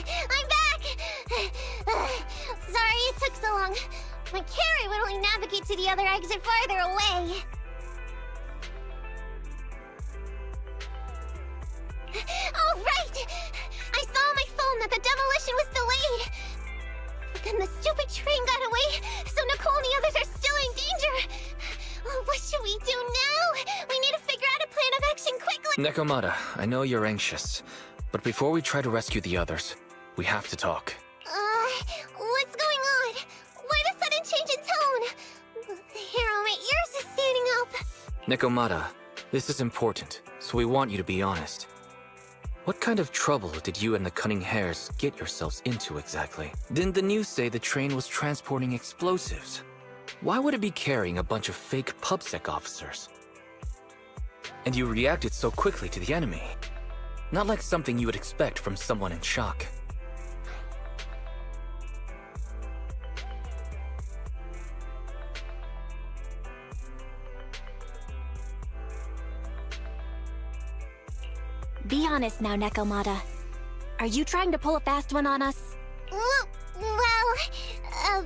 I'm back! Sorry it took so long. My carry would only navigate to the other exit farther away. Oh, right! I saw on my phone that the demolition was delayed. But then the stupid train got away, so Nicole and the others are still in danger. Oh, what should we do now? We need to figure out a plan of action quickly. Nekomata, I know you're anxious, but before we try to rescue the others, we have to talk. What's going on? Why the sudden change in tone? The hair on my ears is standing up. Nekomata, this is important, so we want you to be honest. What kind of trouble did you and the Cunning Hares get yourselves into exactly? Didn't the news say the train was transporting explosives? Why would it be carrying a bunch of fake PubSec officers? And you reacted so quickly to the enemy. Not like something you would expect from someone in shock. Be honest now, Nekomata. Are you trying to pull a fast one on us? Well,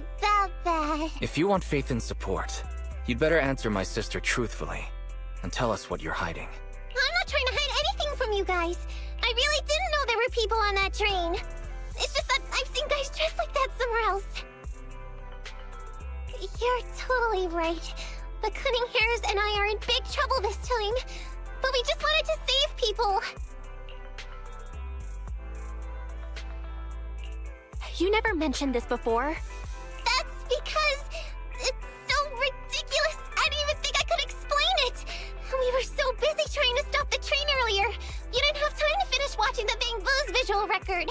about that. If you want faith and support, you'd better answer my sister truthfully and tell us what you're hiding. I'm not trying to hide anything from you guys. I really didn't know there were people on that train. It's just that I've seen guys dressed like that somewhere else. You're totally right. The Cunning Hares and I are in big trouble this time. But we just wanted to save people. You never mentioned this before. That's because it's so ridiculous. I didn't even think I could explain it. We were so busy trying to stop the train earlier. You didn't have time to finish watching the Bang Boo's visual record.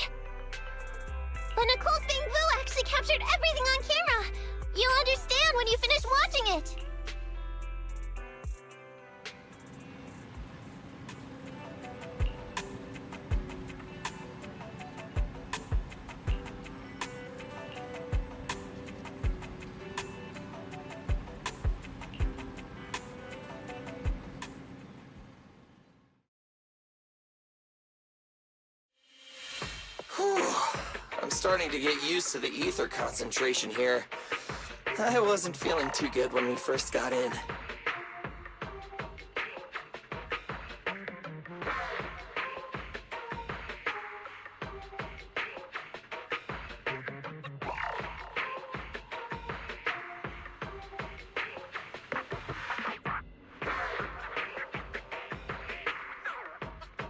But Nicole's Bang Boo actually captured everything on camera. You'll understand when you finish watching it. I'm starting to get used to the ether concentration here. I wasn't feeling too good when we first got in.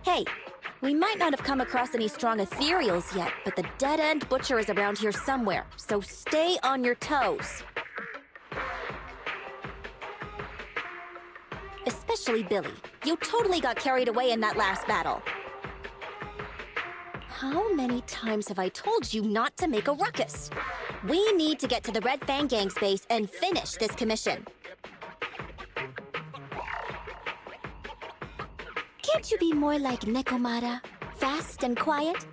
Hey, we might not have come across any strong ethereals yet, but the dead-end butcher is around here somewhere, so stay on your toes. Especially Billy. You totally got carried away in that last battle. How many times have I told you not to make a ruckus? We need to get to the Red Fang Gang's base and finish this commission. Can't you be more like Nekomata? Fast and quiet?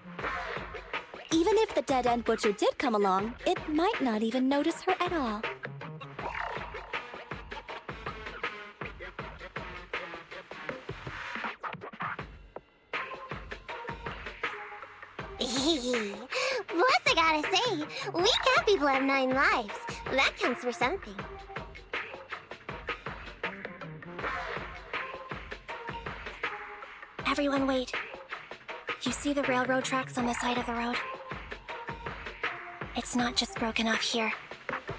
Even if the dead-end butcher did come along, it might not even notice her at all. Plus, I gotta say, we cat people have 9 lives. That counts for something. Everyone wait. You see the railroad tracks on the side of the road? It's not just broken off here.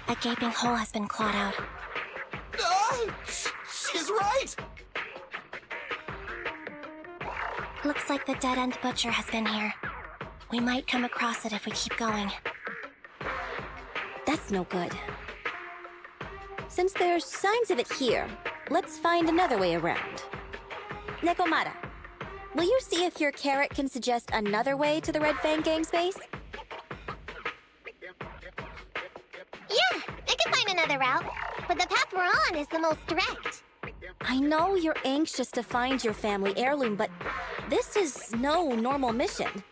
A gaping hole has been clawed out. She's right! Looks like the dead-end butcher has been here. We might come across it if we keep going. That's no good. Since there's signs of it here, let's find another way around. Nekomata, will you see if your carrot can suggest another way to the Red Fang Gang's base? Yeah, I can find another route, but the path we're on is the most direct. I know you're anxious to find your family heirloom, but this is no normal mission.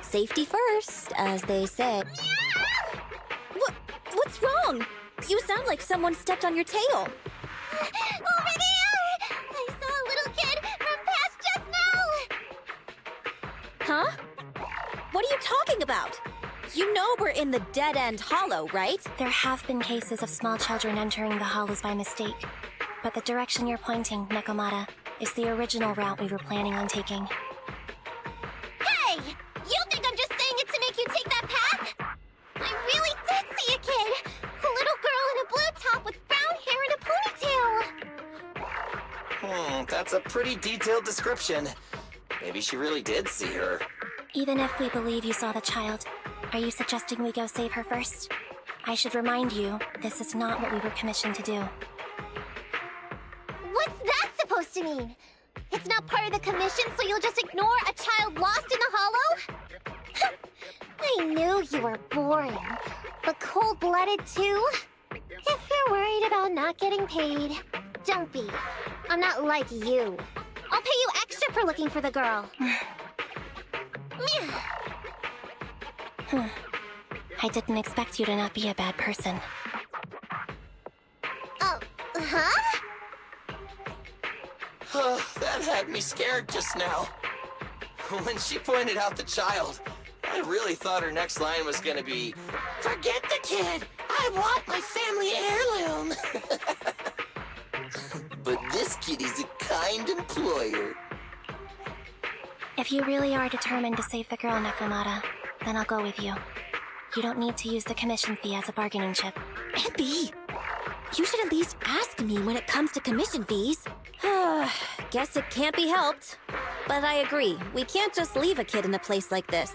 Safety first, as they say. What's wrong? You sound like someone stepped on your tail. Over there! I saw a little kid run past just now! Huh? What are you talking about? You know we're in the dead-end hollow, right? There have been cases of small children entering the hollows by mistake. But the direction you're pointing, Nekomata, is the original route we were planning on taking. Hey! You think I'm just saying it to make you take that path? I really did see a kid! A little girl in a blue top with brown hair and a ponytail! That's a pretty detailed description. Maybe she really did see her. Even if we believe you saw the child, are you suggesting we go save her first? I should remind you, this is not what we were commissioned to do. What's that supposed to mean? It's not part of the commission, so you'll just ignore a child lost in the hollow? I knew you were boring, but cold-blooded too? If you're worried about not getting paid, don't be. I'm not like you. I'll pay you extra for looking for the girl. I didn't expect you to not be a bad person. Oh, huh? That had me scared just now. When she pointed out the child, I really thought her next line was gonna be, "Forget the kid! I want my family heirloom!" But this kitty's a kind employer. If you really are determined to save the girl, Nekomata, then I'll go with you. You don't need to use the commission fee as a bargaining chip. Abby, you should at least ask me when it comes to commission fees. Guess it can't be helped. But I agree, we can't just leave a kid in a place like this.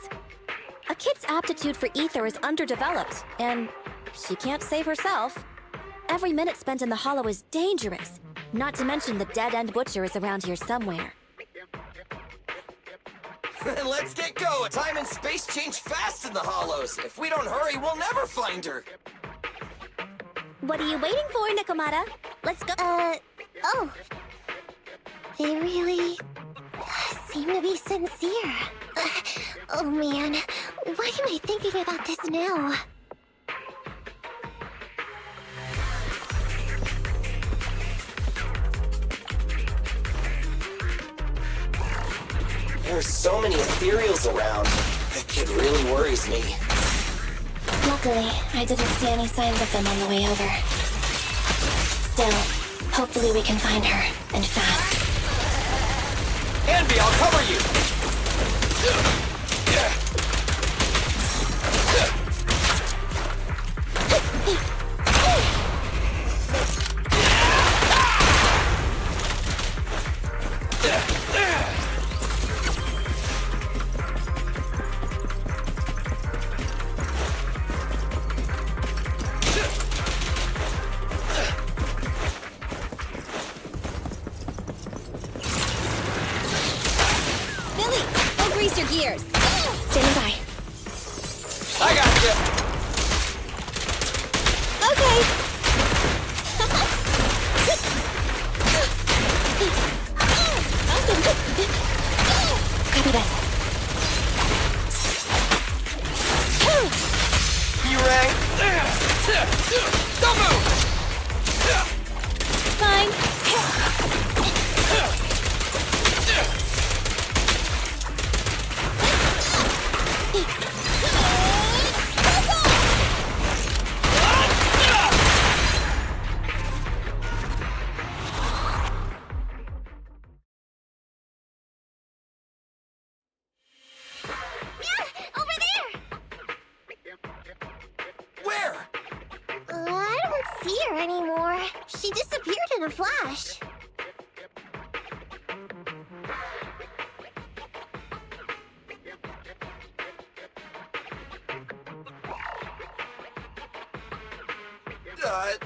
A kid's aptitude for ether is underdeveloped, and she can't save herself. Every minute spent in the hollow is dangerous, not to mention the dead-end butcher is around here somewhere. Then let's get going! Time and space change fast in the hollows. If we don't hurry, we'll never find her. What are you waiting for, Nekomata? Let's go. Oh. They really seem to be sincere. Oh man, why am I thinking about this now? There's so many ethereals around. That kid really worries me. Luckily, I didn't see any signs of them on the way over. Still, hopefully we can find her, and fast. Anby, I'll cover you! Billy, don't grease your gears. Standing by. I got you! Okay. Copy that. You rang? Don't move! Fine. Over there! Where? I don't see her anymore. She disappeared in a flash.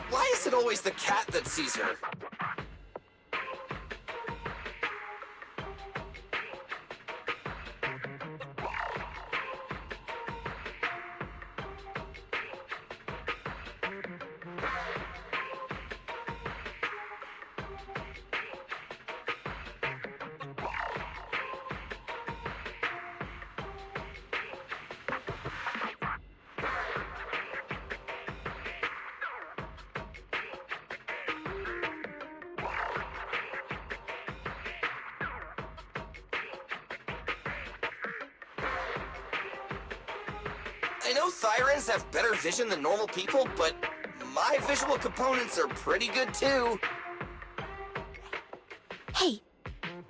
Why is it always the cat that sees her? I know Thyrans have better vision than normal people, but my visual components are pretty good too. Hey,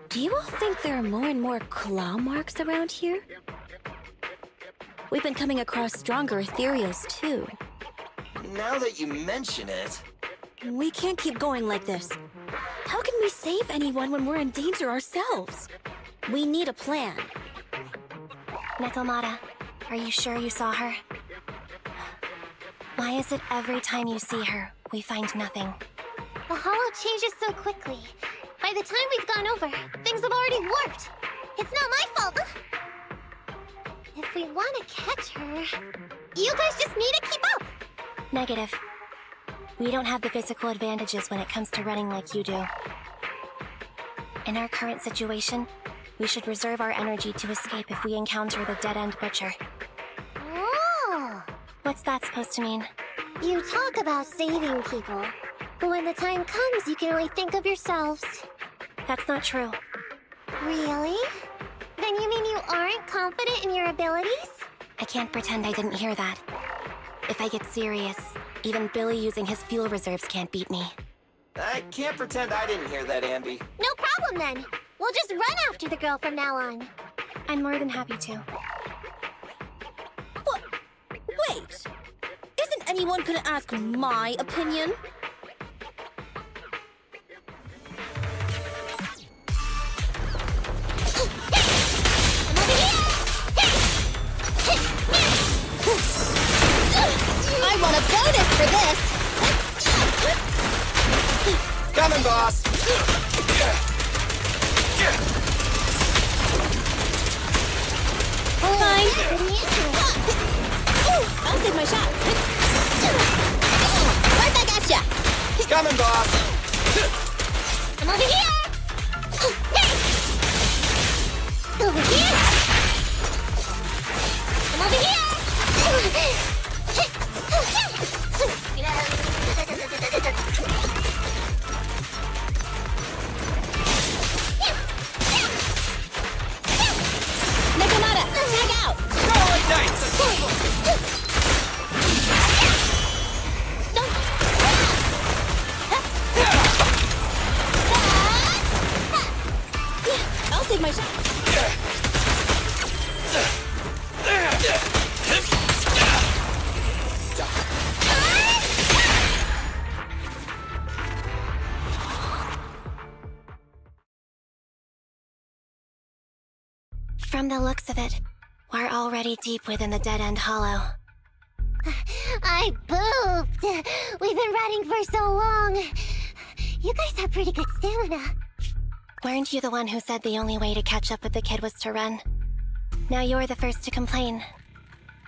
do you all think there are more and more claw marks around here? We've been coming across stronger ethereals, too. Now that you mention it... We can't keep going like this. How can we save anyone when we're in danger ourselves? We need a plan. Nekomata, are you sure you saw her? Why is it every time you see her, we find nothing? The hollow changes so quickly. By the time we've gone over, things have already warped. It's not my fault. If we want to catch her, you guys just need to keep up. Negative. We don't have the physical advantages when it comes to running like you do. In our current situation, we should reserve our energy to escape if we encounter the dead-end butcher. Oh! What's that supposed to mean? You talk about saving people, but when the time comes, you can only think of yourselves. That's not true. Really? Then you mean you aren't confident in your abilities? I can't pretend I didn't hear that. If I get serious, even Billy using his fuel reserves can't beat me. I can't pretend I didn't hear that, Ambi. No problem then. We'll just run after the girl from now on. I'm more than happy to. What? Wait! Isn't anyone gonna ask my opinion? I want a bonus for this! Coming, boss! Fine. I'll save my shot. Right back at ya! Coming, boss! I'm over here! Over here! I'm over here! Nekomata, tag out! Starlight Knights! I'll save my shot. From the looks of it, we're already deep within the dead-end hollow. I booped! We've been running for so long. You guys have pretty good stamina. Weren't you the one who said the only way to catch up with the kid was to run? Now you're the first to complain.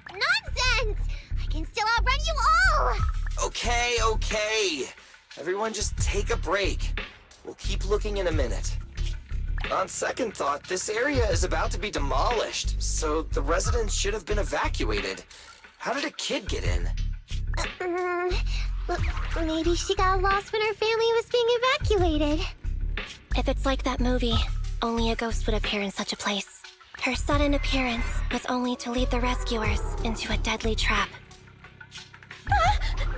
Nonsense! I can still outrun you all! Okay. Everyone just take a break. We'll keep looking in a minute. On second thought, this area is about to be demolished, so the residents should have been evacuated. How did a kid get in? Maybe she got lost when her family was being evacuated. If it's like that movie, only a ghost would appear in such a place. Her sudden appearance was only to lead the rescuers into a deadly trap.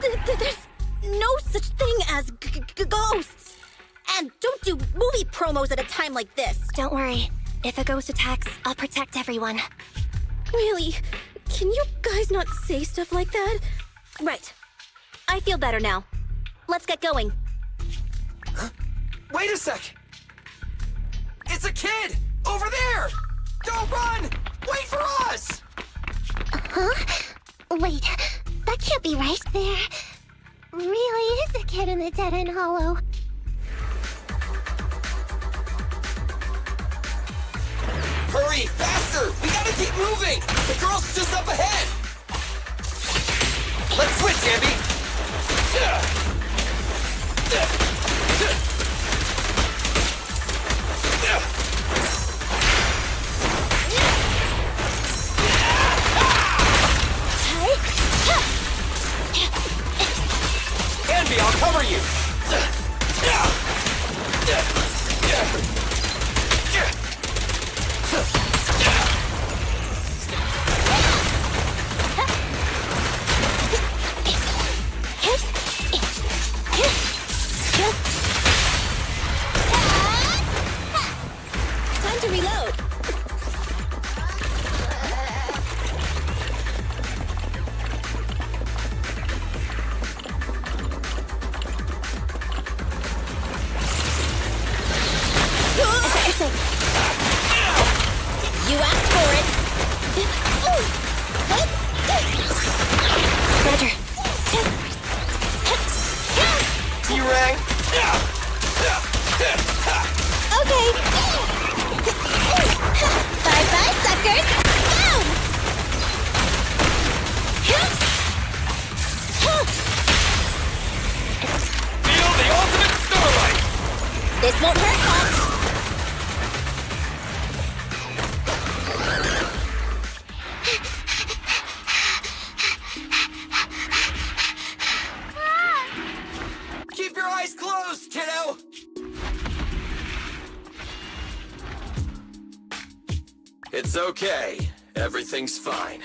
There's no such thing as ghosts! And don't do movie promos at a time like this! Don't worry. If a ghost attacks, I'll protect everyone. Really? Can you guys not say stuff like that? Right. I feel better now. Let's get going. Huh? Wait a sec! It's a kid! Over there! Don't run! Wait for us! Huh? Wait, that can't be right. There really is a kid in the dead-end hollow. Hurry, faster! We gotta keep moving! The girl's just up ahead! Let's switch, Ambi! Ambi, I'll cover you! Okay. Bye-bye, suckers. Boom! Feel the ultimate starlight! This won't hurt much. Keep your eyes closed, kiddo! It's okay. Everything's fine.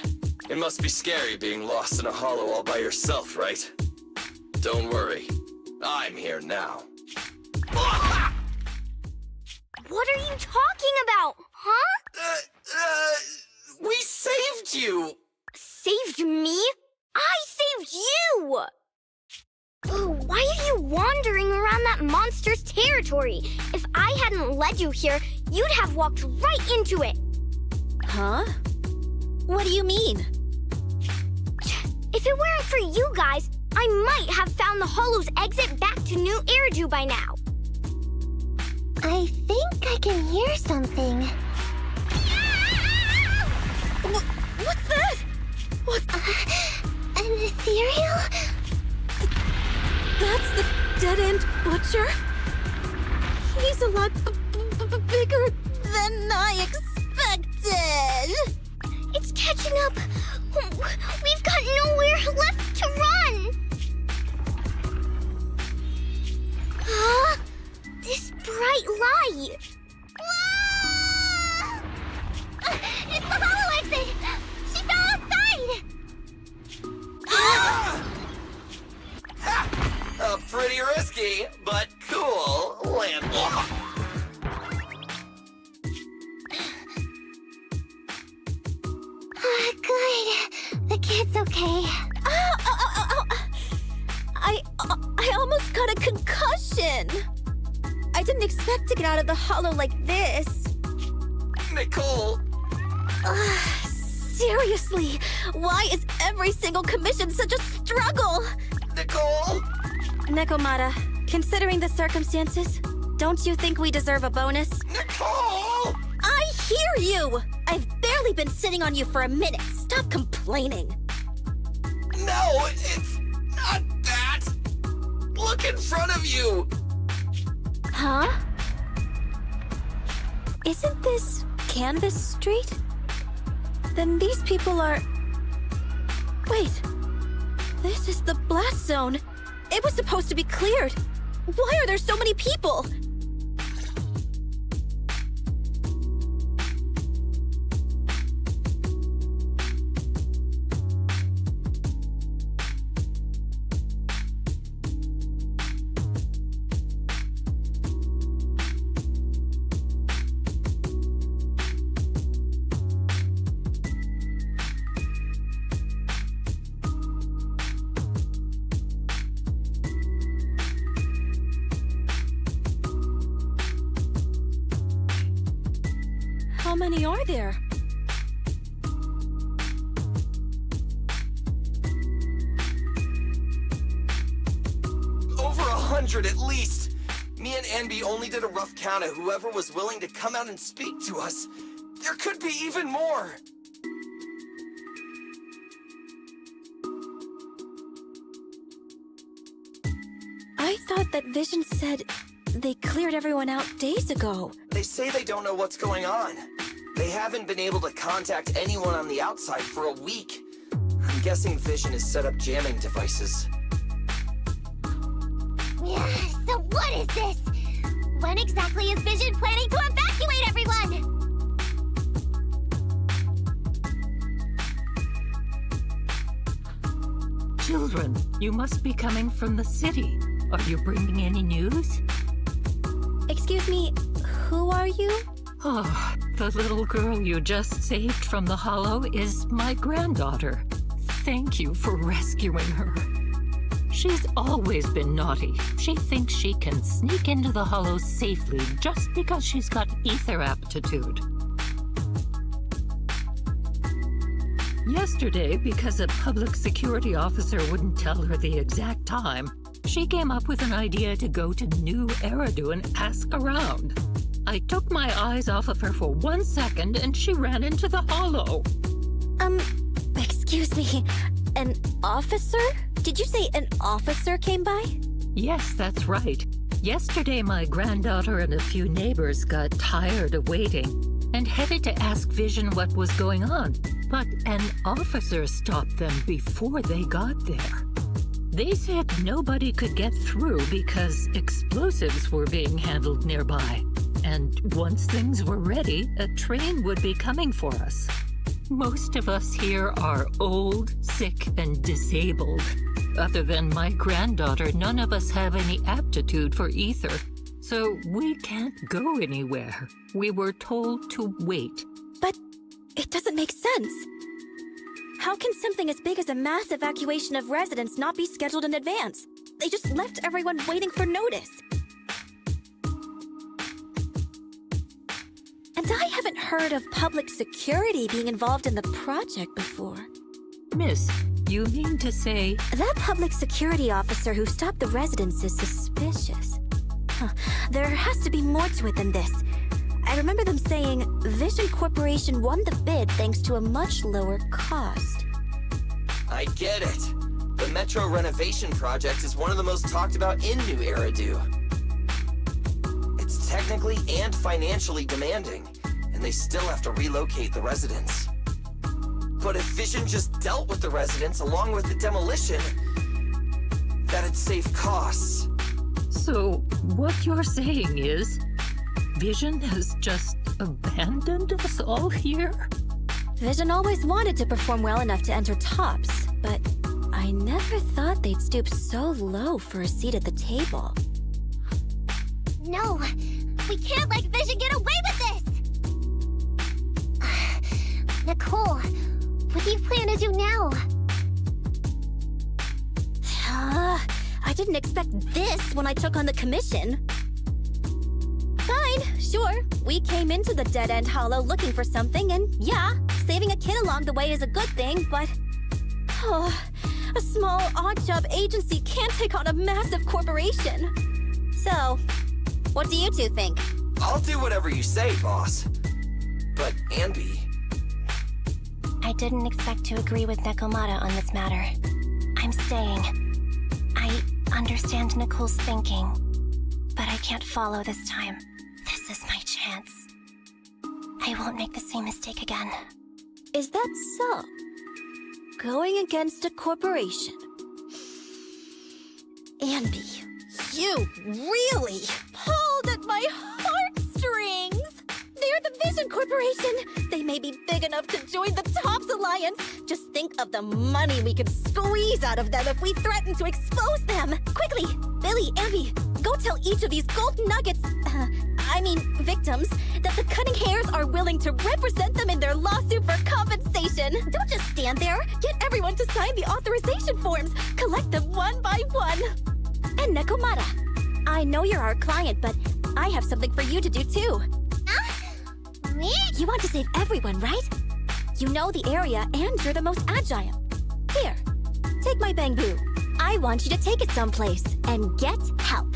It must be scary being lost in a hollow all by yourself, right? Don't worry. I'm here now. What are you talking about, huh? We saved you! Saved me? I saved you! Oh, why are you wandering around that monster's territory? If I hadn't led you here, you'd have walked right into it. Huh? What do you mean? If it weren't for you guys, I might have found the Hollow's exit back to New Eridu by now. I think I can hear something. What's that? What? An ethereal? That's the dead-end butcher? He's a lot bigger than I expected. It's catching up. We've got nowhere left to run. Huh? This bright light. Ah! It's the hollow exit. She fell outside. Pretty risky, but cool landwalk. Good. The kid's okay. I almost got a concussion. I didn't expect to get out of the hollow like this. Nicole! Seriously, why is every single commission such a struggle? Nicole! Nekomata, considering the circumstances, don't you think we deserve a bonus? Nicole! I hear you! I've barely been sitting on you for a minute. Stop complaining. No, it's not that! Look in front of you! Huh? Isn't this Canvas Street? Then these people are... Wait. This is the blast zone. It was supposed to be cleared. Why are there so many people? How many are there? Over 100 at least! Me and Anby only did a rough count of whoever was willing to come out and speak to us. There could be even more! I thought that Vision said they cleared everyone out days ago. They say they don't know what's going on. They haven't been able to contact anyone on the outside for a week. I'm guessing Vision has set up jamming devices. Yeah, so what is this? When exactly is Vision planning to evacuate everyone? Children, you must be coming from the city. Are you bringing any news? Excuse me, who are you? Oh, the little girl you just saved from the hollow is my granddaughter. Thank you for rescuing her. She's always been naughty. She thinks she can sneak into the hollow safely just because she's got ether aptitude. Yesterday, because a public security officer wouldn't tell her the exact time, she came up with an idea to go to New Eridu and ask around. I took my eyes off of her for 1 second and she ran into the hollow. Excuse me. An officer? Did you say an officer came by? Yes, that's right. Yesterday, my granddaughter and a few neighbors got tired of waiting and headed to ask Vision what was going on. But an officer stopped them before they got there. They said nobody could get through because explosives were being handled nearby. And once things were ready, a train would be coming for us. Most of us here are old, sick, and disabled. Other than my granddaughter, none of us have any aptitude for ether. So we can't go anywhere. We were told to wait. But it doesn't make sense. How can something as big as a mass evacuation of residents not be scheduled in advance? They just left everyone waiting for notice. And I haven't heard of public security being involved in the project before. Miss, you mean to say... That public security officer who stopped the residents is suspicious. There has to be more to it than this. I remember them saying Vision Corporation won the bid thanks to a much lower cost. I get it. The Metro renovation project is one of the most talked about in New Eridu. It's technically and financially demanding, and they still have to relocate the residents. But if Vision just dealt with the residents along with the demolition, that'd save costs. So, what you're saying is, Vision has just abandoned us all here? Vision always wanted to perform well enough to enter tops, but I never thought they'd stoop so low for a seat at the table. No, we can't let Vision get away with this! Nicole, what do you plan to do now? I didn't expect this when I took on the commission. Fine, sure. We came into the dead-end hollow looking for something, and yeah, saving a kid along the way is a good thing, but... a small, odd-job agency can't take on a massive corporation. So, what do you two think? I'll do whatever you say, boss. But, Anby... I didn't expect to agree with Nekomata on this matter. I'm staying. I understand Nicole's thinking, but I can't follow this time. This is my chance. I won't make the same mistake again. Is that so? Going against a corporation. Anby, you really pulled at my heartstrings! They're the Vision Corporation! They may be big enough to join the Tops Alliance! Just think of the money we could squeeze out of them if we threaten to expose them! Quickly! Billy, Anby, go tell each of these gold nuggets, victims, that the Cunning Hairs are willing to represent them in their lawsuit for compensation! Don't just stand there! Get everyone to sign the authorization forms! Collect them one by one! And Nekomata, I know you're our client, but I have something for you to do too. Me? You want to save everyone, right? You know the area and you're the most agile. Here, take my bamboo. I want you to take it someplace and get help.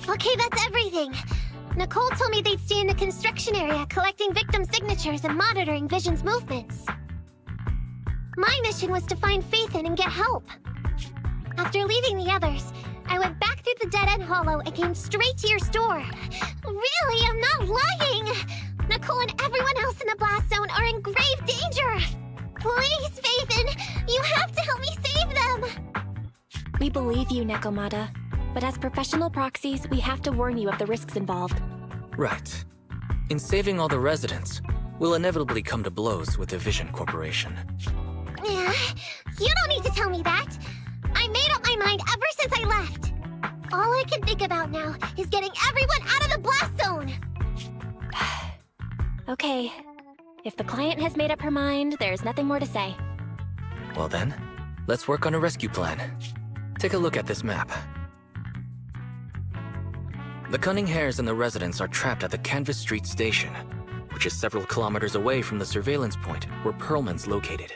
Okay, that's everything. Nicole told me they'd stay in the construction area, collecting victim signatures and monitoring Vision's movements. My mission was to find Faithin and get help. After leaving the others, I went back through the dead-end hollow and came straight to your store. Really, I'm not lying! Nicole and everyone else in the blast zone are in grave danger! Please, Faithin, you have to help me save them! We believe you, Nekomata. But as professional proxies, we have to warn you of the risks involved. Right. In saving all the residents, we'll inevitably come to blows with the Vision Corporation. Yeah, you don't need to tell me that. I made up my mind ever since I left. All I can think about now is getting everyone out of the blast zone. Okay. If the client has made up her mind, there's nothing more to say. Well then, let's work on a rescue plan. Take a look at this map. The Cunning Hares and the residents are trapped at the Canvas Street station, which is several kilometers away from the surveillance point where Perlman's located.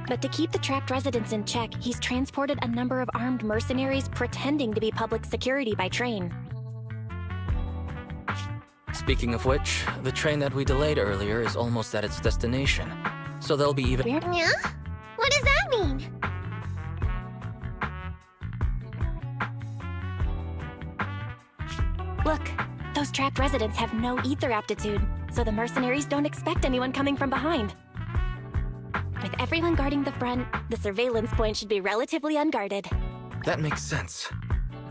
But to keep the trapped residents in check, he's transported a number of armed mercenaries pretending to be public security by train. Speaking of which, the train that we delayed earlier is almost at its destination, so they'll be even— Yeah? What does that mean? Look, those trapped residents have no ether aptitude, so the mercenaries don't expect anyone coming from behind. With everyone guarding the front, the surveillance point should be relatively unguarded. That makes sense.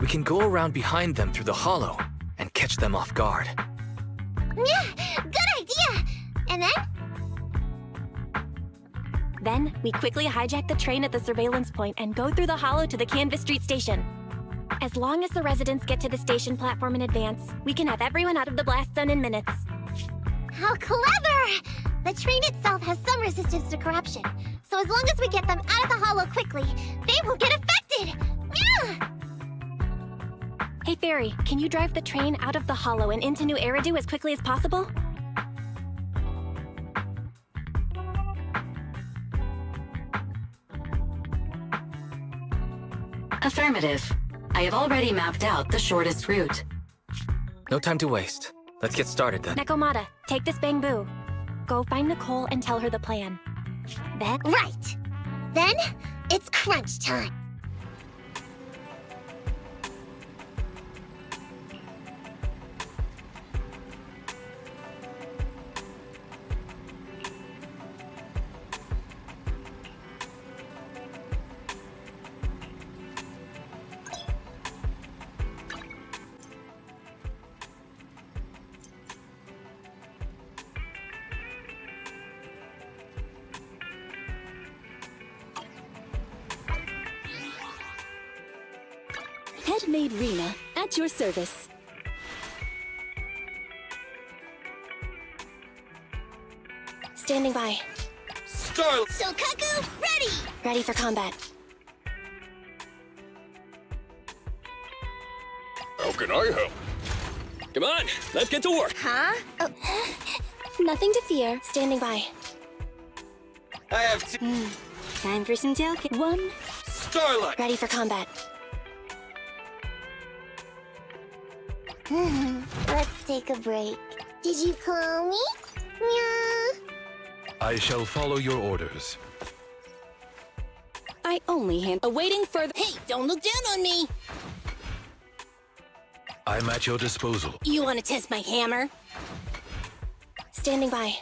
We can go around behind them through the hollow and catch them off guard. Yeah, good idea! And then? Then, we quickly hijack the train at the surveillance point and go through the hollow to the Canvas Street station. As long as the residents get to the station platform in advance, we can have everyone out of the blast zone in minutes. How clever! The train itself has some resistance to corruption, so as long as we get them out of the hollow quickly, they won't get affected! Yeah! Hey Fairy, can you drive the train out of the hollow and into New Eridu as quickly as possible? Affirmative. I have already mapped out the shortest route. No time to waste. Let's get started then. Nekomata, take this bamboo. Go find Nicole and tell her the plan. Then, Right! Then, it's crunch time. Headmaid Rena, at your service. standing by. Starlight! Sokaku, ready! Ready for combat. How can I help? Come on, let's get to work. Huh? Oh, Nothing to fear. Standing by. I have two. Time for some joking. One, Starlight! Ready for combat. let's take a break. Did you call me? Yeah. I shall follow your orders. I only hand. Awaiting further. Hey, don't look down on me. I'm at your disposal. You want to test my hammer? Standing by.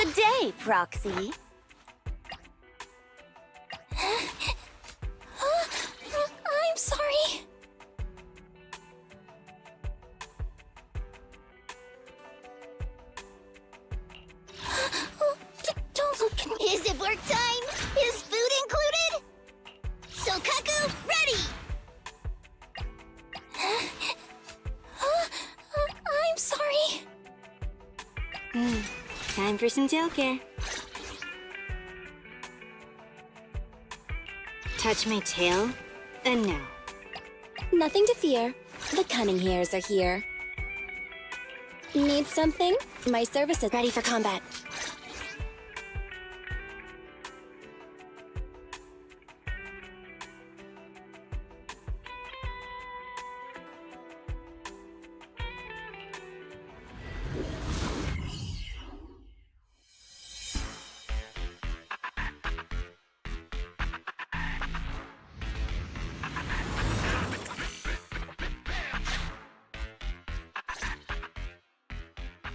Good day, Proxy. I'm sorry. Is it work time? Is food included? So Kaku, ready! I'm sorry. Time for some tail care. Touch my tail, and now. Nothing to fear. The cunning hairs are here. Need something? My service is Ready for combat.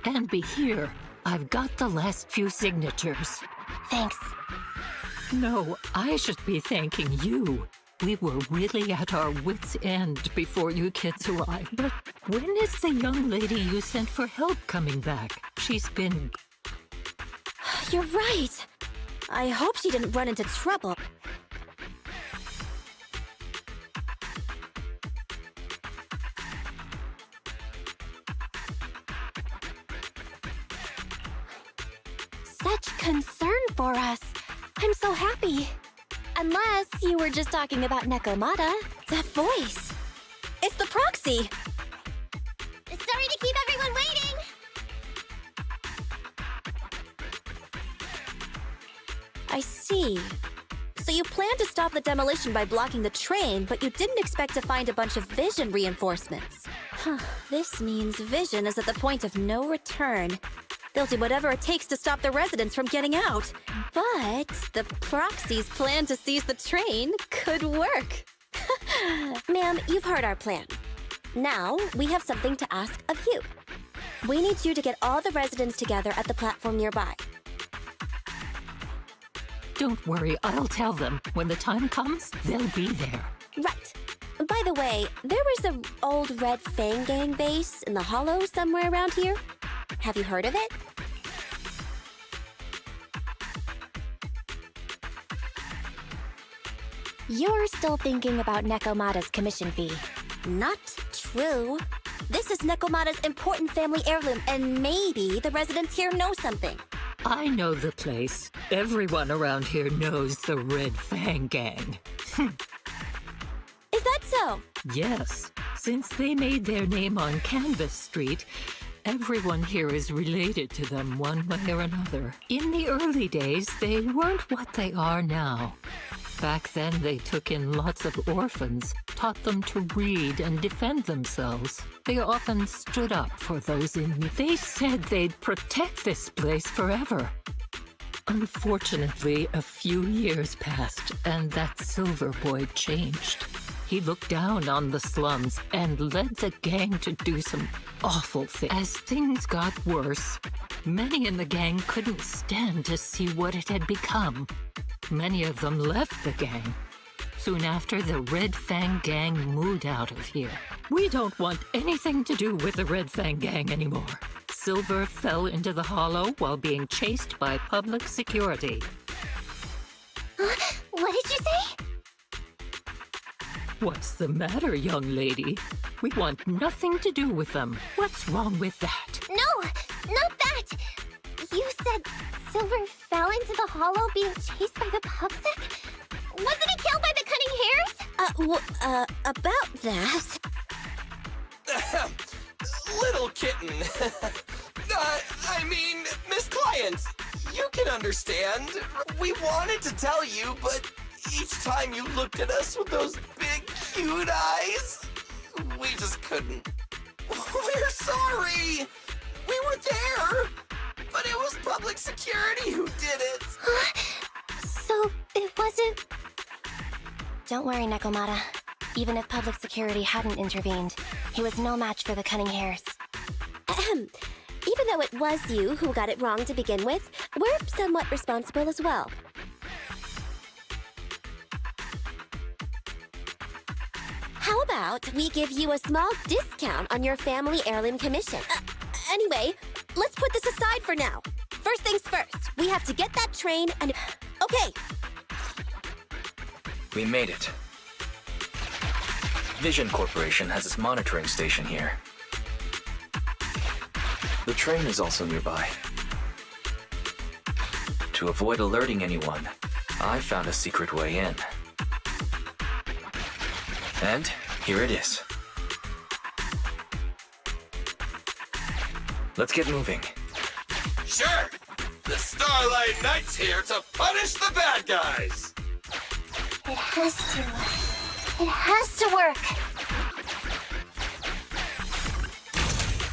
And be here. I've got the last few signatures. Thanks. No, I should be thanking you. We were really at our wits' end before you kids arrived. But when is the young lady you sent for help coming back? She's been... You're right. I hope she didn't run into trouble. Such concern for us. I'm so happy. Unless you were just talking about Nekomata. That voice. It's the proxy. Sorry to keep everyone waiting! I see. So you planned to stop the demolition by blocking the train, but you didn't expect to find a bunch of vision reinforcements. This means vision is at the point of no return. They'll do whatever it takes to stop the residents from getting out. But the proxy's plan to seize the train could work. Ma'am, you've heard our plan. Now, we have something to ask of you. We need you to get all the residents together at the platform nearby. Don't worry, I'll tell them. When the time comes, they'll be there. Right. By the way, there was an old Red Fang Gang base in the Hollow somewhere around here. Have you heard of it? You're still thinking about Nekomata's commission fee. Not true. This is Nekomata's important family heirloom, and maybe the residents here know something. I know the place. Everyone around here knows the Red Fang Gang. Is that so? Yes, since they made their name on Canvas Street, everyone here is related to them one way or another. In the early days, they weren't what they are now. Back then, they took in lots of orphans, taught them to read and defend themselves. They often stood up for those in need. They said they'd protect this place forever. Unfortunately, a few years passed, and that Silver Boy changed. He looked down on the slums and led the gang to do some awful things. As things got worse, many in the gang couldn't stand to see what it had become. Many of them left the gang. Soon after, the Red Fang Gang moved out of here. We don't want anything to do with the Red Fang Gang anymore. Silver fell into the Hollow while being chased by public security. What did you say? What's the matter, young lady? We want nothing to do with them. What's wrong with that? No, not that! You said Silver fell into the Hollow being chased by the pubsec? Wasn't he killed by the cunning hairs? About that... Little kitten. I mean, Miss Client, you can understand. We wanted to tell you, but each time you looked at us with those big, cute eyes, we just couldn't. We're sorry. We were there, but it was public security who did it. So it wasn't... Don't worry, Nekomata. Even if public security hadn't intervened, he was no match for the cunning hairs. Even though it was you who got it wrong to begin with, we're somewhat responsible as well. How about we give you a small discount on your family heirloom commission? Anyway, let's put this aside for now. First things first, we have to get that train and... Okay, We made it. Vision Corporation has its monitoring station here. The train is also nearby. To avoid alerting anyone, I found a secret way in. And here it is. Let's get moving. Sure. The Starlight Knight's here to punish the bad guys. It has to. It has to work.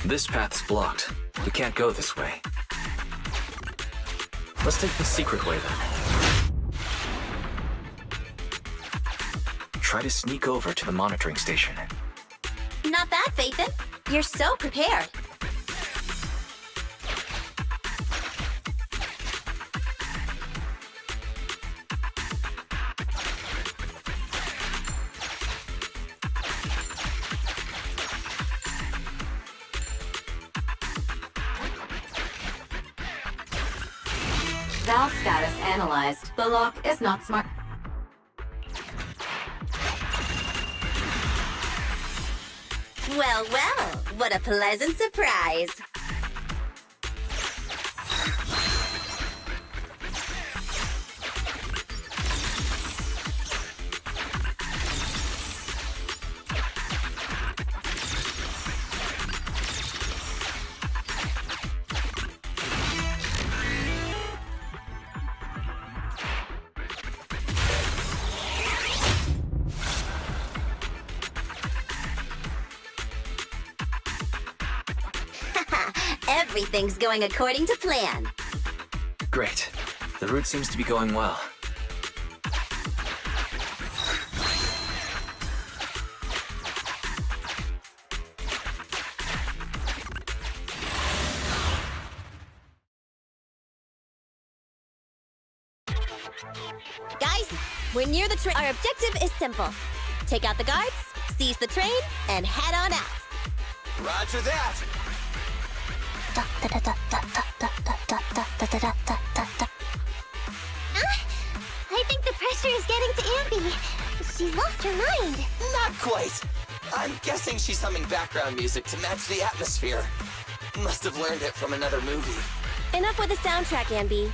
This path's blocked. We can't go this way. Let's take the secret way then. Try to sneak over to the monitoring station. not bad, Phaethon. You're so prepared. Valve status analyzed. The lock is not smart. Well, well, what a pleasant surprise. Everything's going according to plan. Great. The route seems to be going well. Guys, we're near the train. Our objective is simple. Take out the guards, seize the train, and head on out. Roger that. I think the pressure is getting to Ambi. She's lost her mind. Not quite. I'm guessing she's humming background music to match the atmosphere. Must have learned it from another movie. Enough with the soundtrack, Ambi.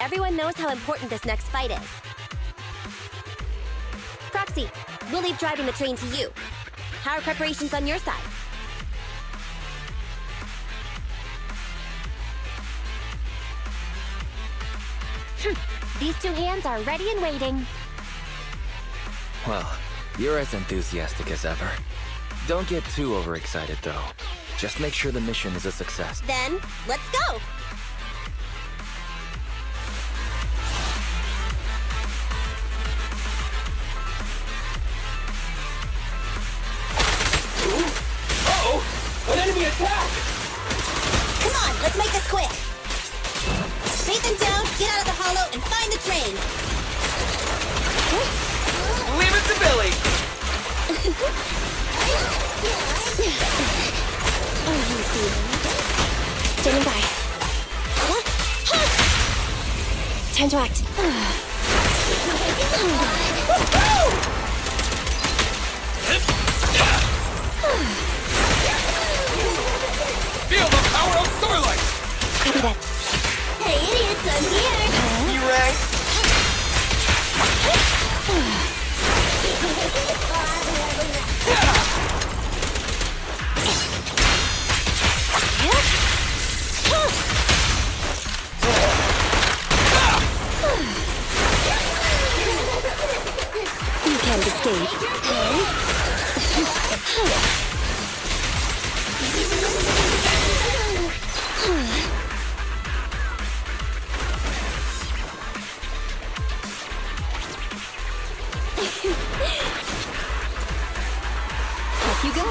Everyone knows how important this next fight is. Proxy, we'll leave driving the train to you. How are preparations on your side? These two hands are ready and waiting. Well, you're as enthusiastic as ever. Don't get too overexcited, though. Just make sure the mission is a success. Then, let's go! Uh-oh! An enemy attack! Come on, let's make this quick! Phaethon down, get out of the hollow, and find the train! Leave it to Billy! Standing by. Time to act. Feel the power of Starlight! Copy that. Hey, idiots, I'm here! You rang? You can't escape. Off you go.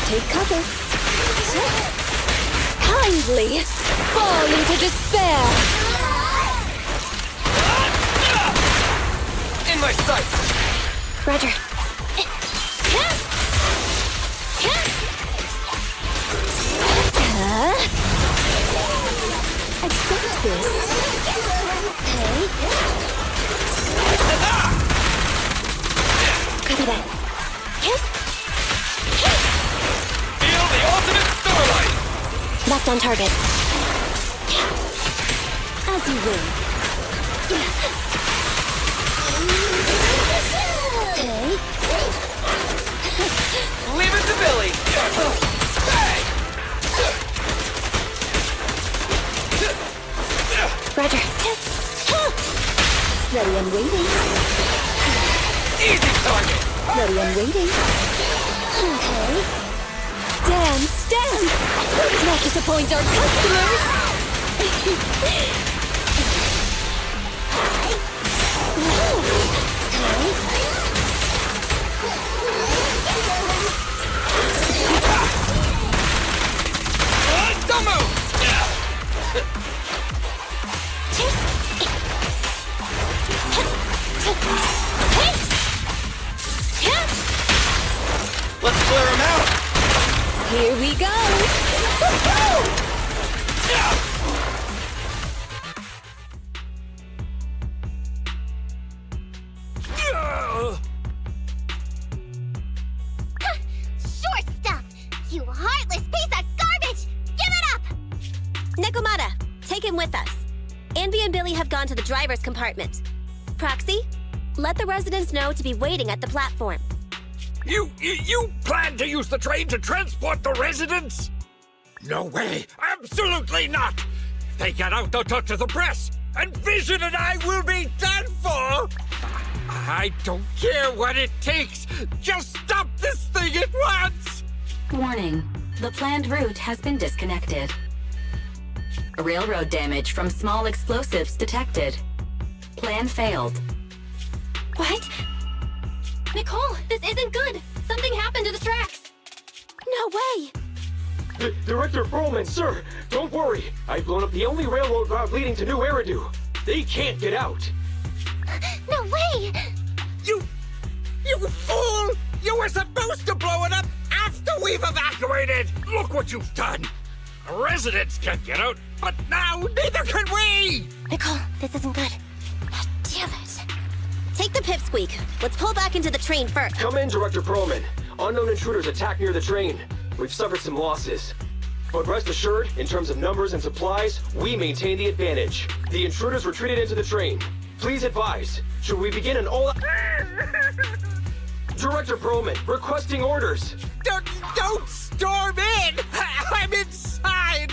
Take cover. Kindly fall into despair. In my sights! Roger. Accept this. Okay. Copy that. Feel the ultimate starlight! Locked on target. As you will. Okay. Leave it to Billy! Hey! Roger. Ready and waiting. Easy target! Ready and waiting. Okay. Dance, dance! Let's not disappoint our customers! Don't move! Let's clear him out! Here we go! Short stuff! You heartless piece of garbage! Give it up! Nekomata, take him with us. Anby and Billy have gone to the driver's compartment. Proxy, let the residents know to be waiting at the platform. You plan to use the train to transport the residents? No way! Absolutely not! If they get out, they'll talk to the press, and Vision and I will be done for! I don't care what it takes! Just stop this thing at once! Warning. The planned route has been disconnected. Railroad damage from small explosives detected. Plan failed. What? Nicole, this isn't good. Something happened to the tracks. No way! Director Perlman, sir, don't worry. I've blown up the only railroad route leading to New Eridu. They can't get out. No way! You fool! You were supposed to blow it up after we've evacuated! Look what you've done! Residents can't get out, but now neither can we! Nicole, this isn't good. Damn it! Take the pipsqueak. Let's pull back into the train first. Come in, Director Perlman. Unknown intruders attacked near the train. We've suffered some losses. But rest assured, in terms of numbers and supplies, we maintain the advantage. The intruders retreated into the train. Please advise, should we begin an all- Director Perlman, requesting orders. Don't storm in! I'm inside!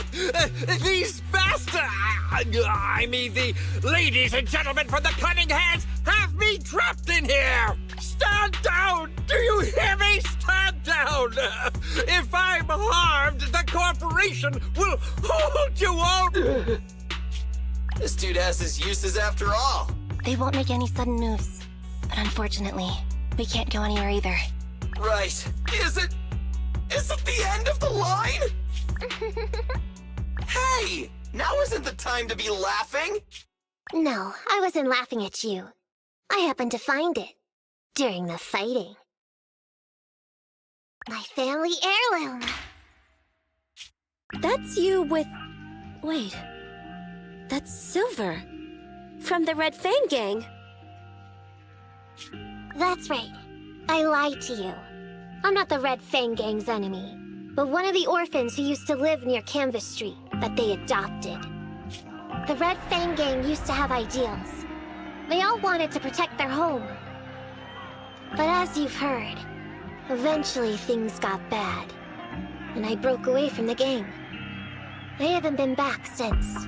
These bastards! I mean, the ladies and gentlemen from the Cunning Hands have me trapped in here! Stand down! Do you hear me? Stand down! If I'm harmed, the corporation will hold you all! This dude has his uses after all. They won't make any sudden moves. But unfortunately, we can't go anywhere either. Right. Is it the end of the line? Hey! Now isn't the time to be laughing! No, I wasn't laughing at you. I happened to find it. During the fighting. My family heirloom. That's you with... Wait. That's Silver. From the Red Fang Gang. That's right. I lied to you. I'm not the Red Fang Gang's enemy, but one of the orphans who used to live near Canvas Street that they adopted. The Red Fang Gang used to have ideals. They all wanted to protect their home. But as you've heard, eventually things got bad, and I broke away from the gang. I haven't been back since.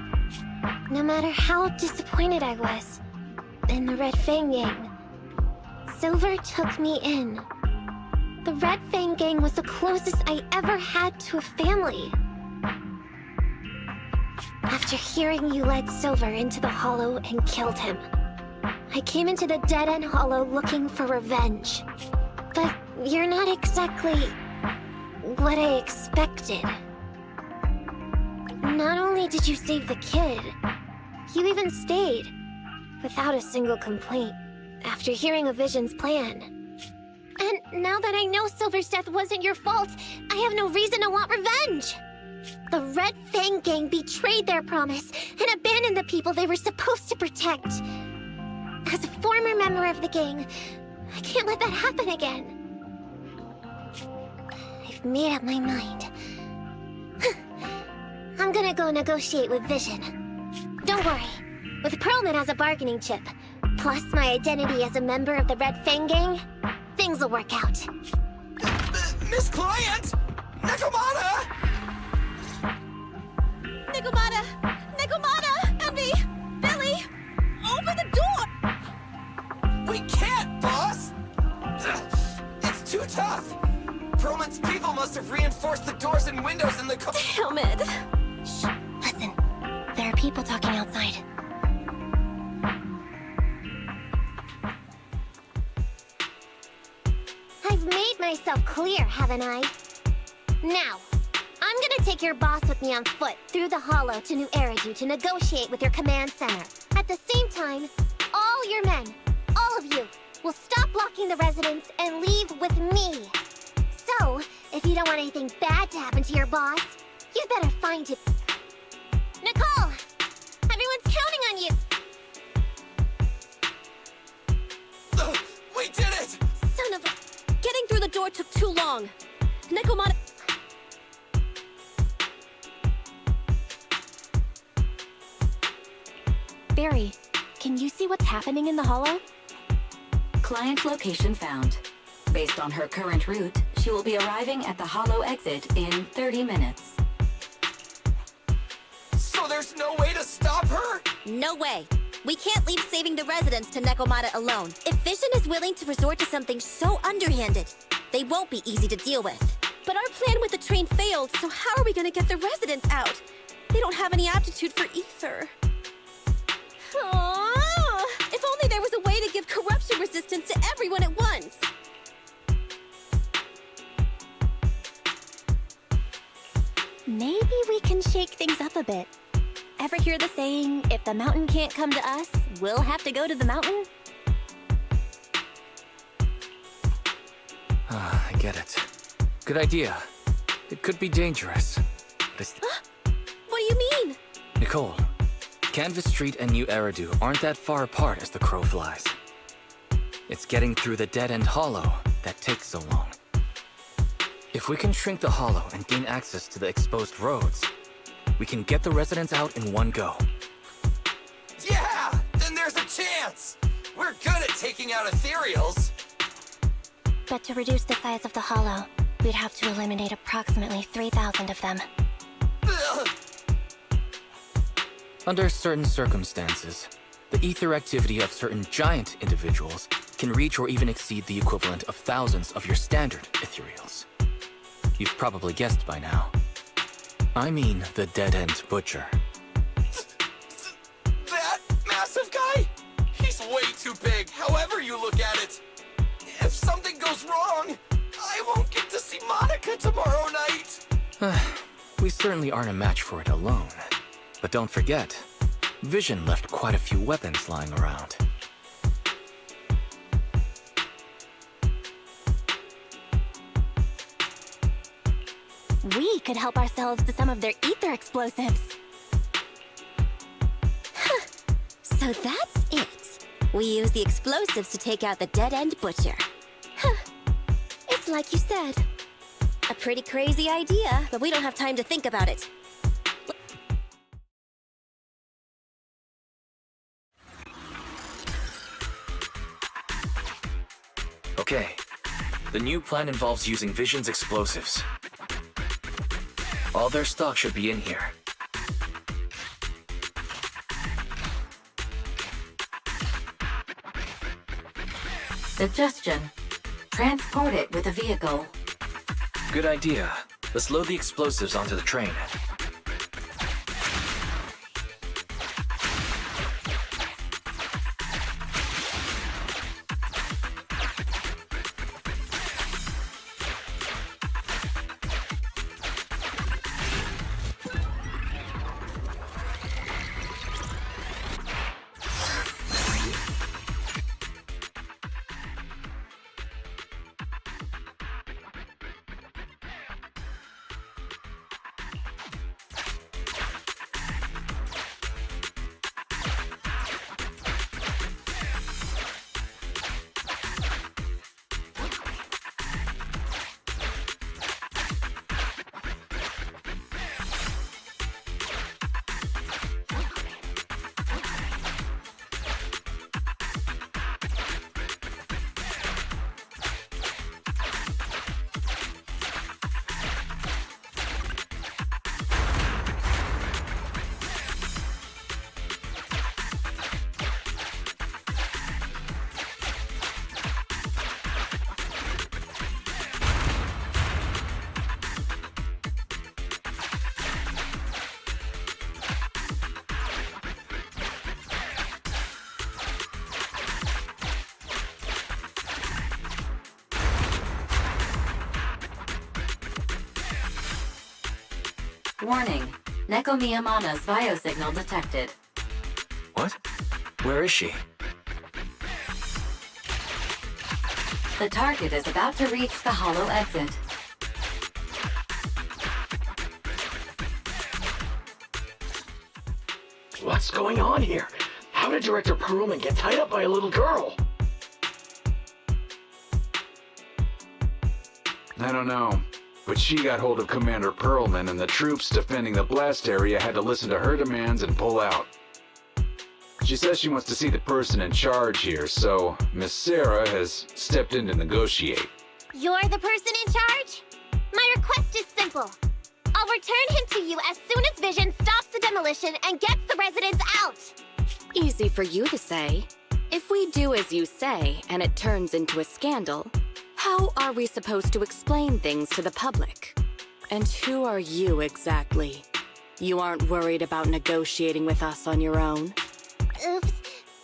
No matter how disappointed I was in the Red Fang Gang, Silver took me in. The Red Fang Gang was the closest I ever had to a family. After hearing you led Silver into the Hollow and killed him, I came into the Dead-End Hollow looking for revenge. But you're not exactly what I expected. Not only did you save the kid, you even stayed, without a single complaint, after hearing of Vision's plan. And now that I know Silver's death wasn't your fault, I have no reason to want revenge. The Red Fang gang betrayed their promise and abandoned the people they were supposed to protect. As a former member of the gang, I can't let that happen again. I've made up my mind. I'm gonna go negotiate with Vision. Don't worry. With Pearlman as a bargaining chip, plus my identity as a member of the Red Fang gang, things will work out. Miss Client! Nekomata! Nekomata! Nekomata! Envy! Billy! Open the door! We can't, boss! It's too tough! Pearlman's people must have reinforced the doors and windows in the Damn it! Shh, listen. There are people talking outside. I've made myself clear, haven't I? Now, I'm gonna take your boss with me on foot through the Hollow to New Eridu to negotiate with your command center. At the same time, all your men, all of you, will stop blocking the residents and leave with me. So, if you don't want anything bad to happen to your boss, you'd better find it. Nicole! Everyone's counting on you! We did it! Son of a... Getting through the door took too long. Nekomata... Barry, can you see what's happening in the Hollow? Client location found. Based on her current route, she will be arriving at the Hollow exit in 30 minutes. So there's no way to stop her? No way. We can't leave saving the residents to Nekomata alone. If Vision is willing to resort to something so underhanded, they won't be easy to deal with. But our plan with the train failed, so how are we gonna get the residents out? They don't have any aptitude for ether. Aww. If only there was a way to give corruption resistance to everyone at once. Maybe we can shake things up a bit. Ever hear the saying, if the mountain can't come to us, we'll have to go to the mountain? I get it. Good idea. It could be dangerous. But it's... What do you mean? Nicole, Canvas Street and New Eridu aren't that far apart as the crow flies. It's getting through the dead-end hollow that takes so long. If we can shrink the hollow and gain access to the exposed roads, we can get the residents out in one go. Yeah! Then there's a chance! We're good at taking out ethereals! But to reduce the size of the Hollow, we'd have to eliminate approximately 3,000 of them. Ugh. Under certain circumstances, the ether activity of certain giant individuals can reach or even exceed the equivalent of thousands of your standard ethereals. You've probably guessed by now. I mean the dead-end butcher. That massive guy? He's way too big, however you look at it. If something goes wrong, I won't get to see Monica tomorrow night. We certainly aren't a match for it alone. But don't forget, Vision left quite a few weapons lying around. We could help ourselves to some of their ether explosives. So that's it. We use the explosives to take out the dead-end butcher. It's like you said. A pretty crazy idea, but we don't have time to think about it. Okay, the new plan involves using Vision's explosives. All their stock should be in here. Suggestion. Transport it with a vehicle. Good idea. Let's load the explosives onto the train. Warning. Neko Miyamana's biosignal detected. What? Where is she? The target is about to reach the hollow exit. What's going on here? How did Director Perlman get tied up by a little girl? I don't know, but she got hold of Commander Perlman, and the troops defending the blast area had to listen to her demands and pull out. She says she wants to see the person in charge here, so Miss Sarah has stepped in to negotiate. You're the person in charge? My request is simple. I'll return him to you as soon as Vision stops the demolition and gets the residents out. Easy for you to say. If we do as you say and it turns into a scandal, how are we supposed to explain things to the public? And who are you exactly? You aren't worried about negotiating with us on your own? Oops.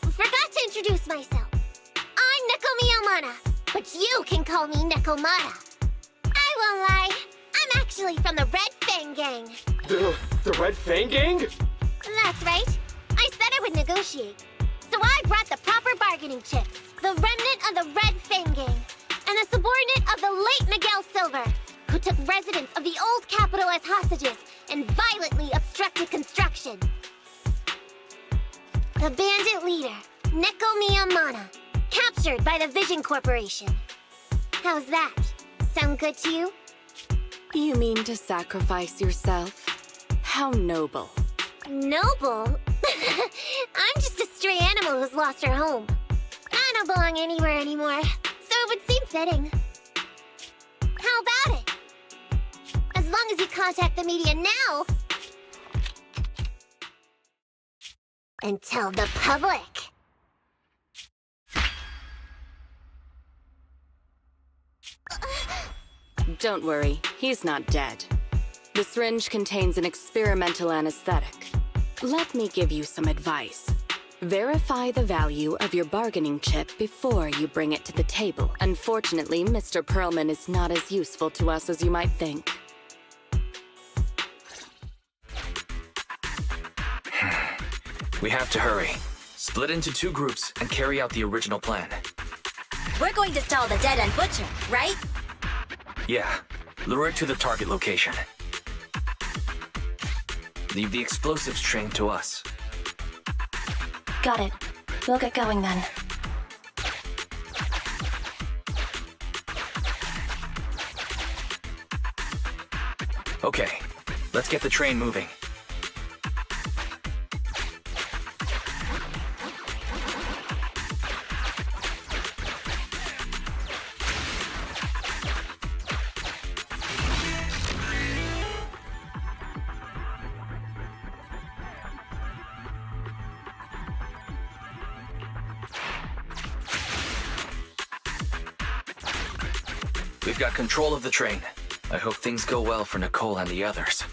Forgot to introduce myself. I'm Neko Miyamana, but you can call me Nekomata. I won't lie. I'm actually from the Red Fang Gang. The Red Fang Gang? That's right. I said I would negotiate. So I brought the proper bargaining chips. The remnant of the Red Fang Gang. And a subordinate of the late Miguel Silver, who took residents of the old capital as hostages and violently obstructed construction. The bandit leader, Neko Miyamana, captured by the Vision Corporation. How's that? Sound good to you? You mean to sacrifice yourself? How noble. Noble? I'm just a stray animal who's lost her home. I don't belong anywhere anymore, so it would seem fitting. How about it? As long as you contact the media now and tell the public. Don't worry, he's not dead. The syringe contains an experimental anesthetic. Let me give you some advice. Verify the value of your bargaining chip before you bring it to the table. Unfortunately, Mr. Perlman is not as useful to us as you might think. We have to hurry. Split into 2 groups and carry out the original plan. We're going to stall the Dead End Butcher, right? Yeah, lure it to the target location. Leave the explosives train to us. Got it. We'll get going then. Okay, let's get the train moving. We've got control of the train. I hope things go well for Nicole and the others.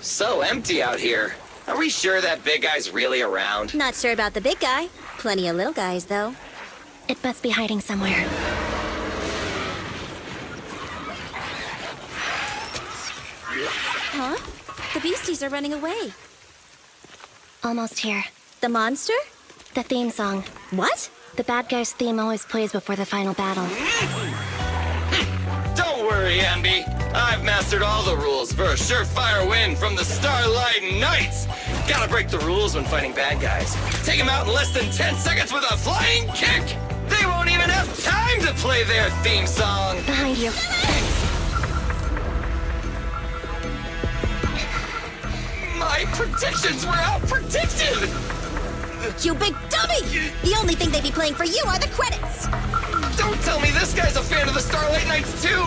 So empty out here. Are we sure that big guy's really around? Not sure about the big guy. Plenty of little guys, though. It must be hiding somewhere. Huh? The beasties are running away. Almost here. The monster? The theme song. What? The bad guy's theme always plays before the final battle. Don't worry, Ambi. I've mastered all the rules for a surefire win from the Starlight Knights. Gotta break the rules when fighting bad guys. Take them out in less than 10 seconds with a flying kick. They won't even have time to play their theme song. Behind you. My predictions were out-predicted! You big dummy! The only thing they'd be playing for you are the credits! Don't tell me this guy's a fan of the Starlight Knights, too!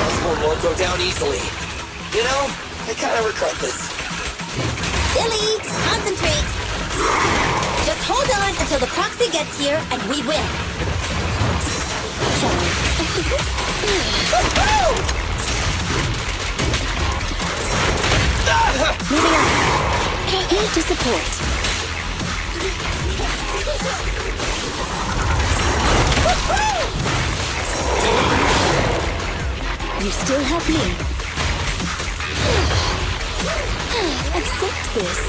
This one won't go down easily. You know, I kind of regret this. Billy, concentrate. Just hold on until the proxy gets here and we win. Moving on. Here to support. You still have me. Accept this.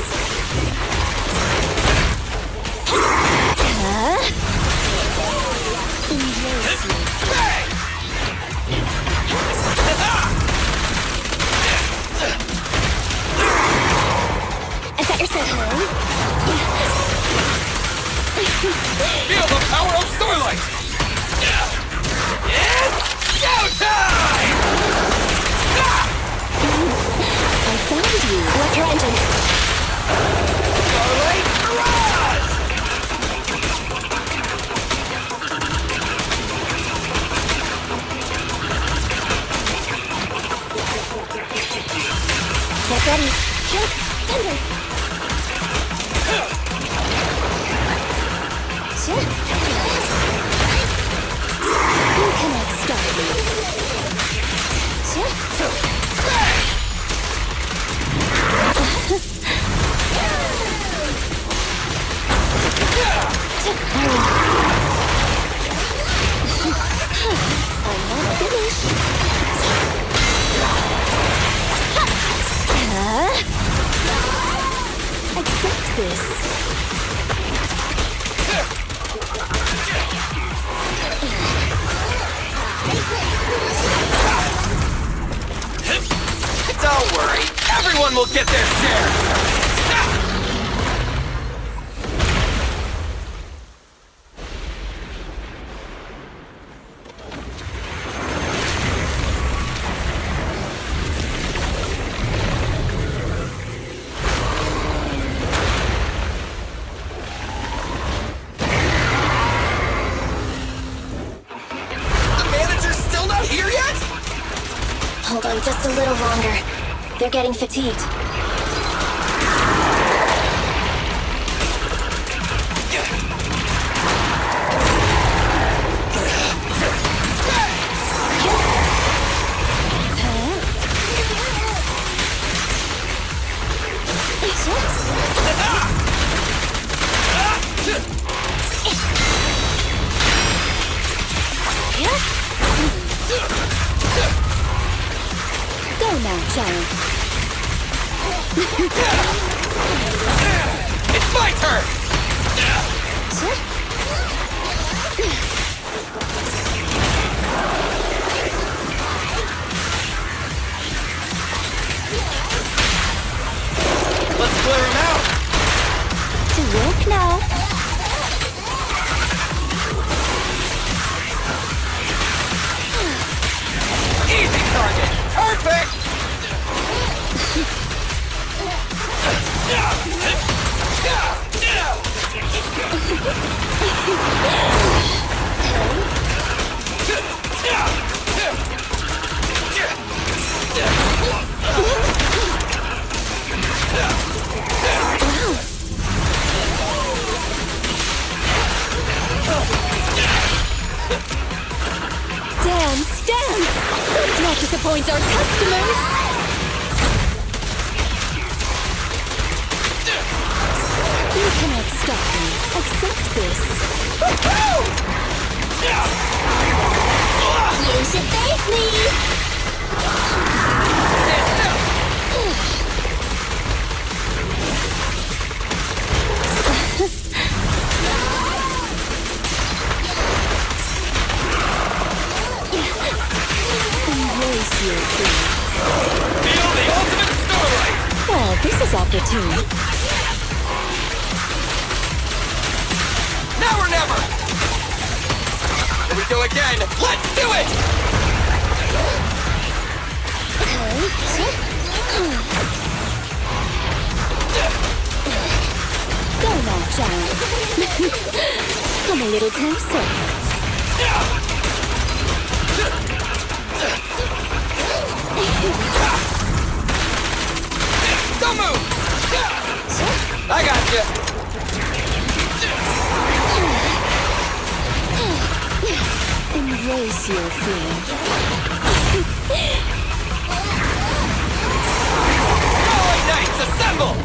Is that your sentinel? Feel the power of Starlight! It's showtime! I found you. Electro engine. Starlight Barrage! Get ready. Shoot. Thunder. You cannot stop me. I'm not finished. Accept this. Don't worry, everyone will get their share! The manager's still not here yet? Hold on just a little longer. They're getting fatigued. Go now, child. It's my turn! Let's clear him out! To work now. Easy target! Perfect! Dance, dance! Let's not disappoint our customers! You cannot stop me. Accept this. You should thank me! Embrace your fear. Feel the ultimate starlight! Well, this is opportune. Now or never! Here we go again! Let's do it! Go now, child. Come a little closer. Don't move! feeling. Starlight Knights, assemble!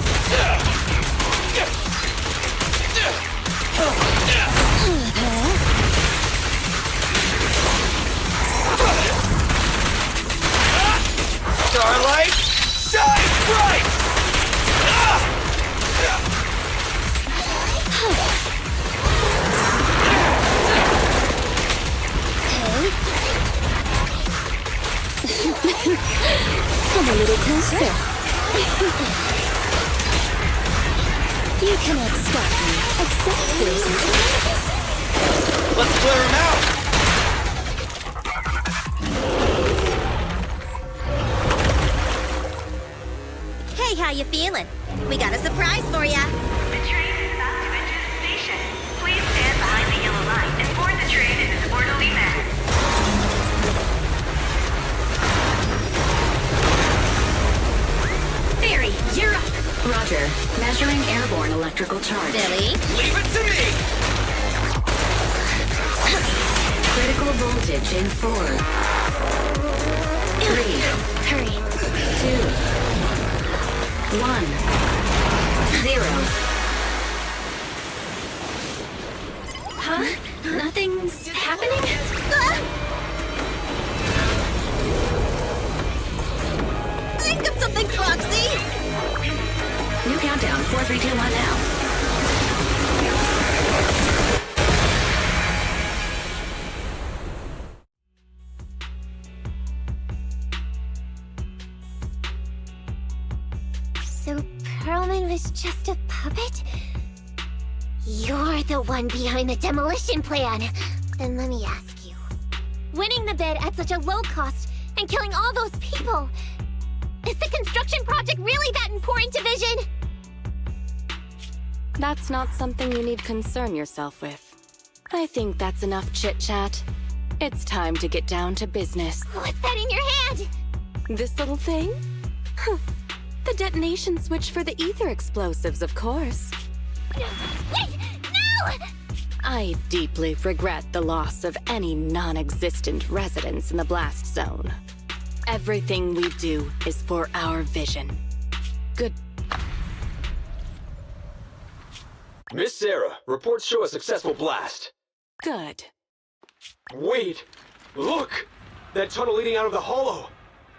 Starlight, shine bright! Come a little closer. You cannot stop me. Accept this. Let's clear him out! Hey, how you feeling? We got a surprise for ya. The train is about to enter the station. Please stand behind the yellow line and board the train in an orderly manner. Barry, you're up. Roger. Measuring airborne electrical charge. Billy? Leave it to me! Critical voltage in 4, 3, Hurry. 2, 1, 0. Huh? Nothing's happening? Think of something, Foxy! New countdown. 4, 3, 2, 1 now. So Perlman was just a puppet? You're the one behind the demolition plan. Then let me ask you. Winning the bid at such a low cost and killing all those people. Is the construction project really that important to Vision? That's not something you need concern yourself with. I think that's enough chit-chat. It's time to get down to business. What's that in your hand? This little thing? Huh. The detonation switch for the ether explosives, of course. Wait! No! I deeply regret the loss of any non-existent residents in the blast zone. Everything we do is for our vision. Good. Miss Sarah, reports show a successful blast. Good. Wait! Look! That tunnel leading out of the hollow!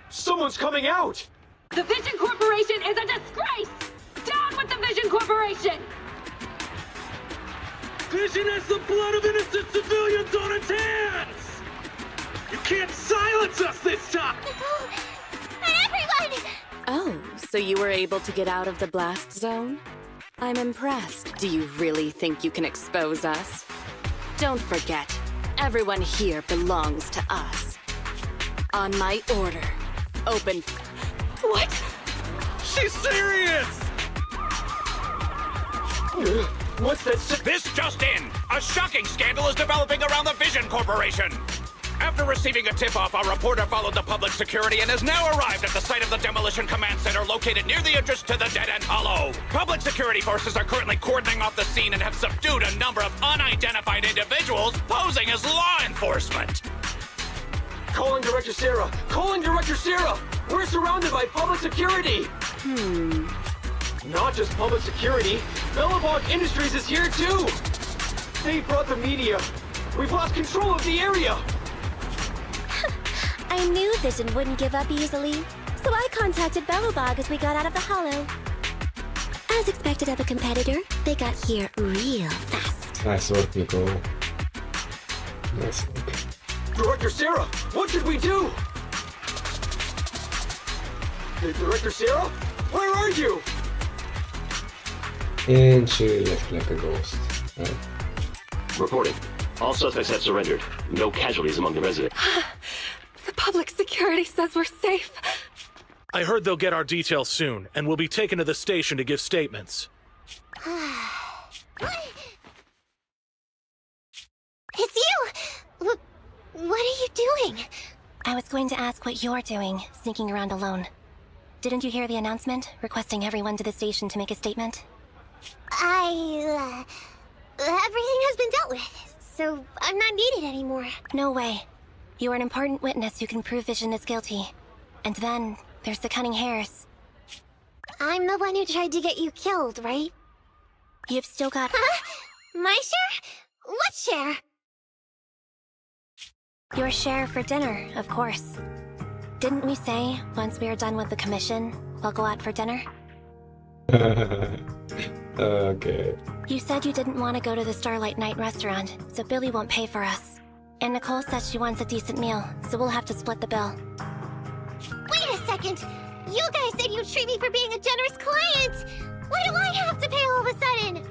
Someone's coming out! The Vision Corporation is a disgrace! Down with the Vision Corporation! Vision has the blood of innocent civilians on its hands! You can't silence us this time! Everyone! Oh, so you were able to get out of the blast zone? I'm impressed. Do you really think you can expose us? Don't forget, everyone here belongs to us. On my order, open... What? She's serious! What's that? This just in! A shocking scandal is developing around the Vision Corporation! After receiving a tip-off, our reporter followed the public security and has now arrived at the site of the Demolition Command Center located near the entrance to the dead-end hollow. Public security forces are currently cordoning off the scene and have subdued a number of unidentified individuals posing as law enforcement. Calling Director Sarah! Calling Director Sarah! We're surrounded by public security! Not just public security, Bellabog Industries is here too! They brought the media! We've lost control of the area! I knew Vision wouldn't give up easily, so I contacted Bellabog as we got out of the hollow. As expected of a competitor, they got here real fast. Nice work, Nicole. Nice work. Director Sarah, what should we do? Director Sarah? Where are you? And she left like a ghost. Right? Reporting. All suspects have surrendered. No casualties among the residents. The public security says we're safe. I heard they'll get our details soon, and we'll be taken to the station to give statements. It's you! What are you doing? I was going to ask what you're doing, sneaking around alone. Didn't you hear the announcement, requesting everyone to the station to make a statement? Everything has been dealt with, so I'm not needed anymore. No way. You are an important witness who can prove Vision is guilty. And then, there's the Cunning Hares. I'm the one who tried to get you killed, right? You've still got... Huh? My share? What share? Your share for dinner, of course. Didn't we say, once we are done with the commission, we'll go out for dinner? Okay. You said you didn't want to go to the Starlight Night restaurant, so Billy won't pay for us. And Nicole says she wants a decent meal, so we'll have to split the bill. Wait a second! You guys said you'd treat me for being a generous client! Why do I have to pay all of a sudden?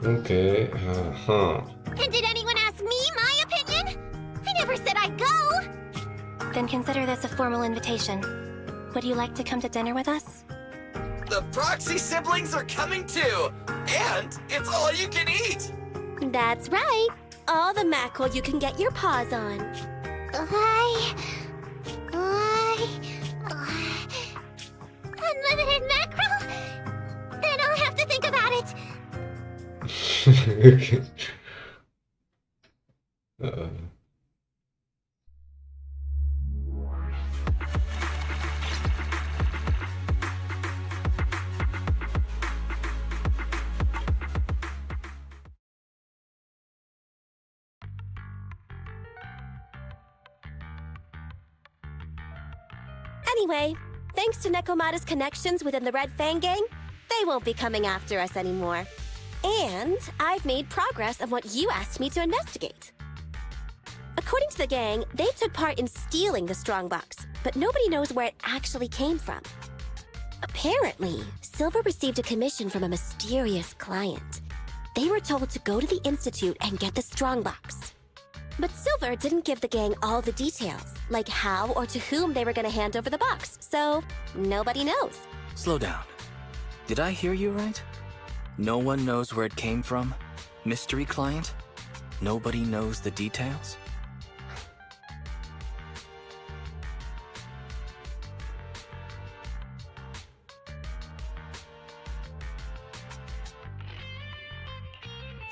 Okay, And did anyone ask me my opinion? I never said I'd go! Then consider this a formal invitation. Would you like to come to dinner with us? The Proxy siblings are coming too! And it's all you can eat! That's right. All the mackerel you can get your paws on. Unlimited mackerel? Then I'll have to think about it. Anyway, thanks to Nekomata's connections within the Red Fang gang, they won't be coming after us anymore. And I've made progress on what you asked me to investigate. According to the gang, they took part in stealing the strongbox, but nobody knows where it actually came from. Apparently, Silver received a commission from a mysterious client. They were told to go to the Institute and get the strongbox. But Silver didn't give the gang all the details, like how or to whom they were going to hand over the box, so nobody knows. Slow down. Did I hear you right? No one knows where it came from? Mystery client? Nobody knows the details?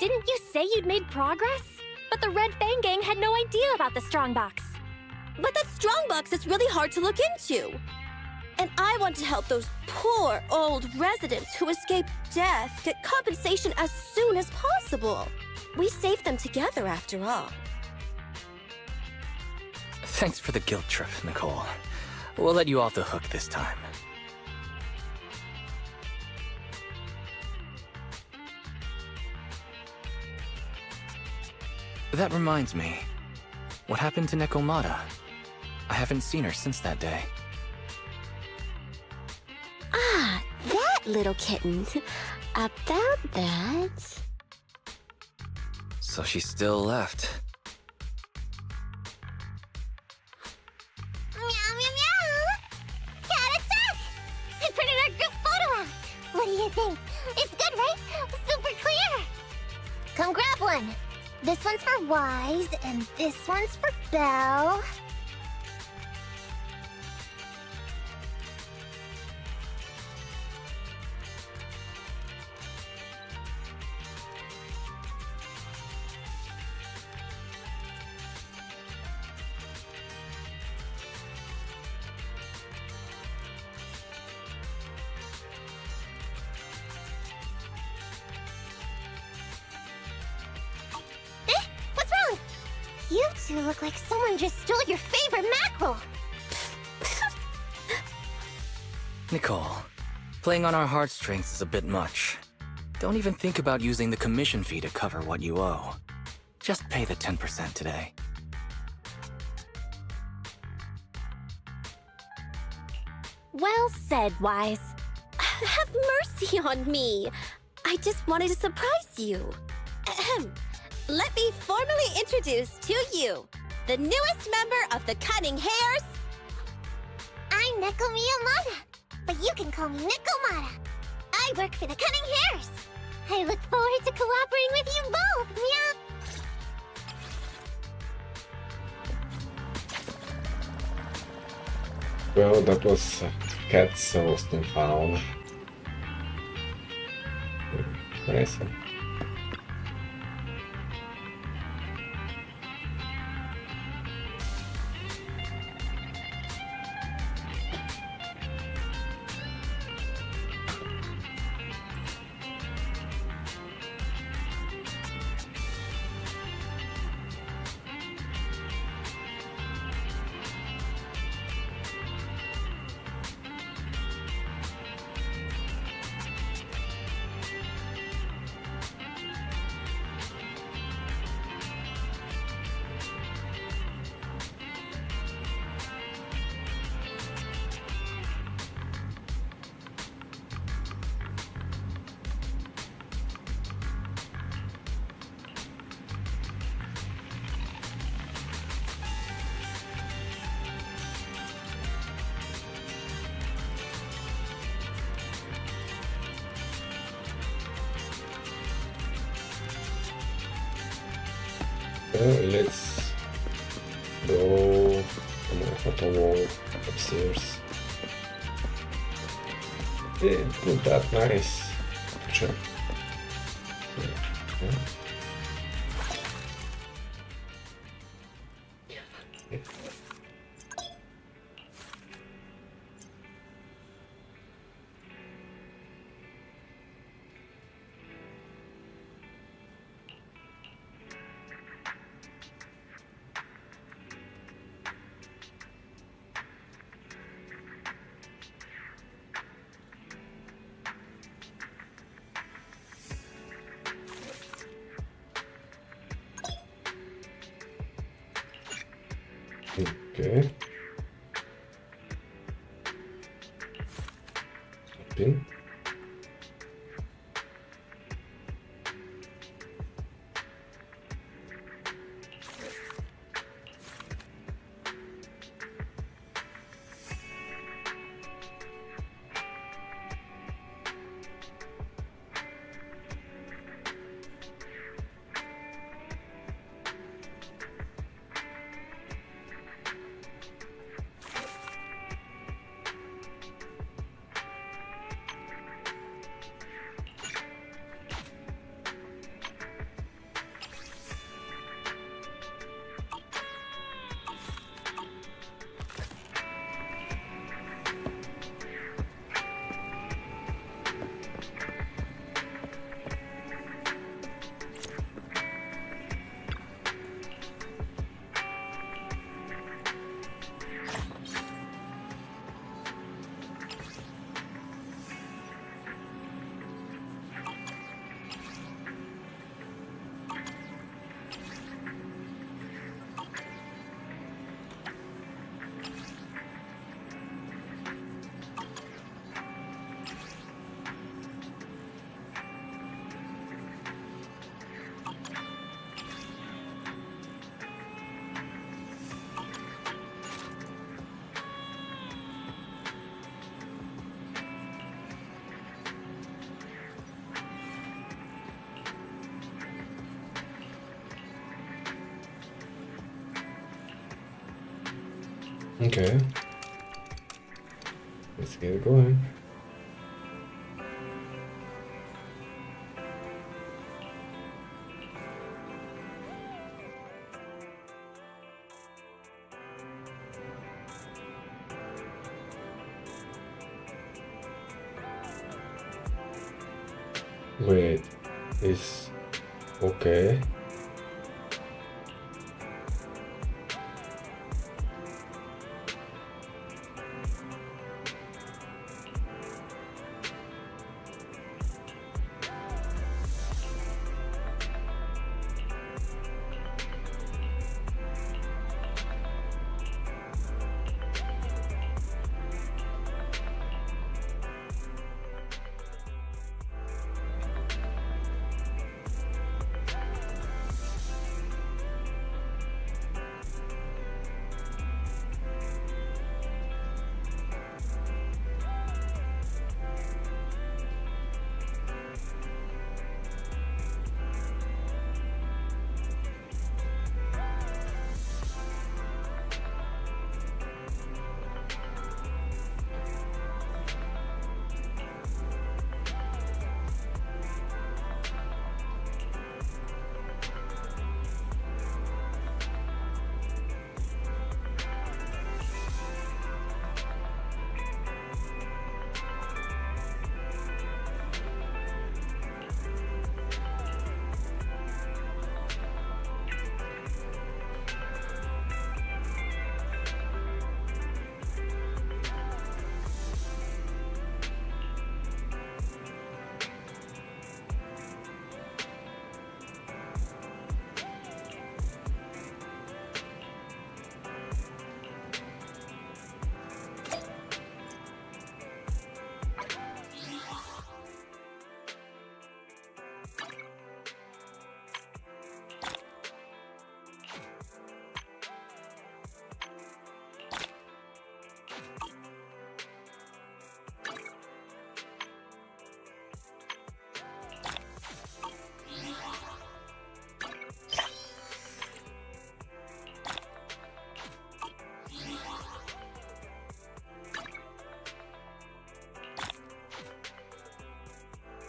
Didn't you say you'd made progress? But the Red Fang gang had no idea about the strongbox. But that strongbox is really hard to look into. And I want to help those poor old residents who escaped death get compensation as soon as possible. We saved them together after all. Thanks for the guilt trip, Nicole. We'll let you off the hook this time. That reminds me. What happened to Nekomata? I haven't seen her since that day. Ah, that little kitten. About that... So she still left. Meow, meow, meow! Cat attack! I printed our group photo out! What do you think? It's good, right? Super clear! Come grab one! This one's for Wise, and this one's for Belle. You two look like someone just stole your favorite mackerel! Nicole, playing on our heartstrings is a bit much. Don't even think about using the commission fee to cover what you owe. Just pay the 10% today. Well said, Wise. Have mercy on me. I just wanted to surprise you. Ahem. Let me formally introduce to you the newest member of the Cunning Hares. I'm Neko Miyamada, but you can call me Nekomata. I work for the Cunning Hares. I look forward to cooperating with you both, meow. Well, that was cats lost and found. Nice. Let's go. Come on, photo wall upstairs. Yeah, not that nice. Sure. Yeah. Okay. Open. Okay. Let's get it going. Wait, is okay.